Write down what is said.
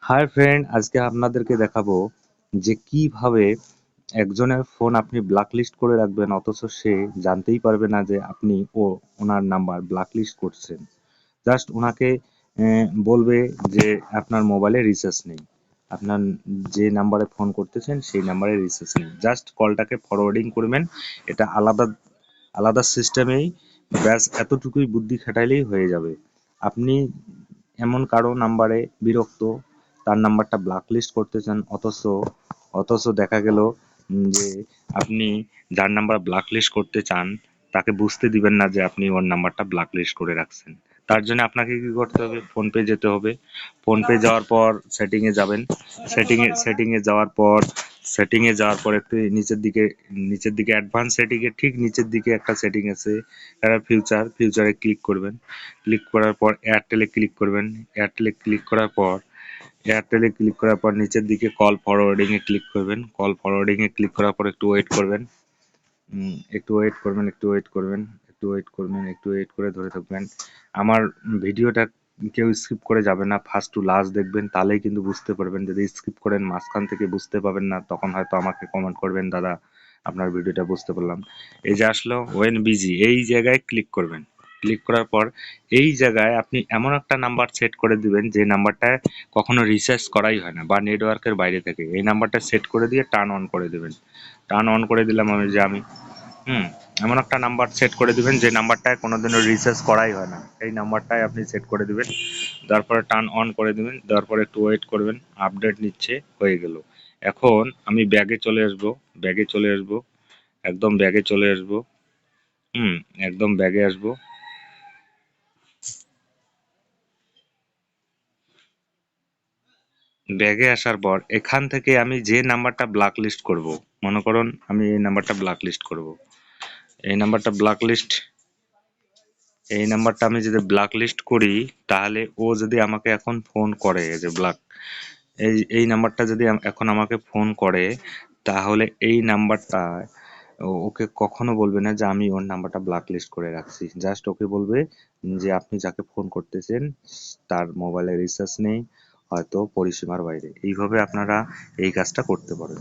Hi friend, আজকে আপনাদেরকে দেখাবো যে কিভাবে একজনের ফোন আপনি ব্ল্যাকলিস্ট করে রাখবেন অথচ সে জানতেই পারবে না যে আপনি ওনার নাম্বার ব্ল্যাকলিস্ট করছেন। জাস্ট ওনাকে বলবে যে আপনার মোবাইলে রিচার্জ নেই, আপনার যে নাম্বারে ফোন করতেছেন সেই নাম্বারে রিচার্জ নেই। জাস্ট কলটাকে ফরওয়ার্ডিং করবেন। এটা আলাদা আলাদা সিস্টেমেই, ব্যাস এতটুকুই বুদ্ধি খাটাইলেই হয়ে যাবে। আপনি এমন কারো নাম্বারে বিরক্ত, তার নাম্বারটা ব্ল্যাকলিস্ট করতে চান, অথচ দেখা গেল যে আপনি যার নাম্বার ব্ল্যাকলিস্ট করতে চান তাকে বুঝতে দিবেন না যে আপনি ওর নাম্বারটা ব্ল্যাকলিস্ট করে রাখছেন। তার জন্য আপনাকে কি করতে হবে? ফোনপে যেতে হবে। ফোনপে যাওয়ার পর সেটিংয়ে যাবেন। সেটিংয়ে যাওয়ার পর একটু নিচের দিকে অ্যাডভান্স সেটিংয়ে ঠিক নিচের দিকে একটা সেটিং আছে, এটা ফিউচারে ক্লিক করবেন। ক্লিক করার পর এয়ারটেলে ক্লিক করবেন। এয়ারটেলে ক্লিক করার পর নিচের দিকে কল ফরওয়ার্ডিং এ ক্লিক করবেন। কল ফরওয়ার্ডিং এ ক্লিক করার পর একটু ওয়েট করবেন। একটু ওয়েট করে ধরে থাকবেন। আমার ভিডিওটা কেউ স্কিপ করে যাবে না, ফার্স্ট টু লাস্ট দেখবেন, তাহলেই কিন্তু বুঝতে পারবেন। যদি স্কিপ করেন মাঝখান থেকে বুঝতে পাবেন না, তখন হয়তো আমাকে কমেন্ট করবেন, দাদা আপনার ভিডিওটা বুঝতে পারলাম। এই যে আসলো ওয়েন বিজি, এই জায়গায় ক্লিক করবেন। ক্লিক করার পর এই জায়গায় আপনি এমন একটা নাম্বার সেট করে দিবেন যে নাম্বারটা কখনো রিচার্জ করাই হয় না বা নেটওয়ার্কের বাইরে থেকে। এই নাম্বারটা সেট করে দিয়ে টার্ন অন করে দেবেন। টার্ন অন করে দিলাম আমি হুম এমন একটা নাম্বার সেট করে দিবেন যে নাম্বারটায় কোনোদিনও রিচার্জ করাই হয় না, এই নাম্বারটায় আপনি সেট করে দিবেন। তারপরে টার্ন অন করে দিবেন, দেওয়ার পরে একটু ওয়েট করবেন। আপডেট নিচ্ছে, হয়ে গেল। এখন আমি ব্যাগে চলে আসবো, একদম ব্যাগে চলে আসবো। হুম একদম ব্যাগে আসবো। ব্যাগে আসার পর এখান থেকে আমি যে নাম্বারটা ব্ল্যাকলিস্ট করব, মনে করুন আমি এই নাম্বারটা ব্ল্যাকলিস্ট করব। এই নাম্বারটা ব্ল্যাকলিস্ট এই নাম্বারটা আমি যদি ব্ল্যাকলিস্ট করি, তাহলে ও যদি আমাকে এখন ফোন করে, এই যে এই নাম্বারটা যদি এখন আমাকে ফোন করে, তাহলে এই নাম্বারটা ওকে কখনো বলবে না যে আমি ওর নাম্বারটা ব্ল্যাকলিস্ট করে রাখছি। জাস্ট ওকে বলবে যে আপনি যাকে ফোন করতেছেন তার মোবাইলে রিচার্জ নেই, হয়তো পরিসীমার বাইরে। এইভাবে আপনারা এই কাজটা করতে পারেন।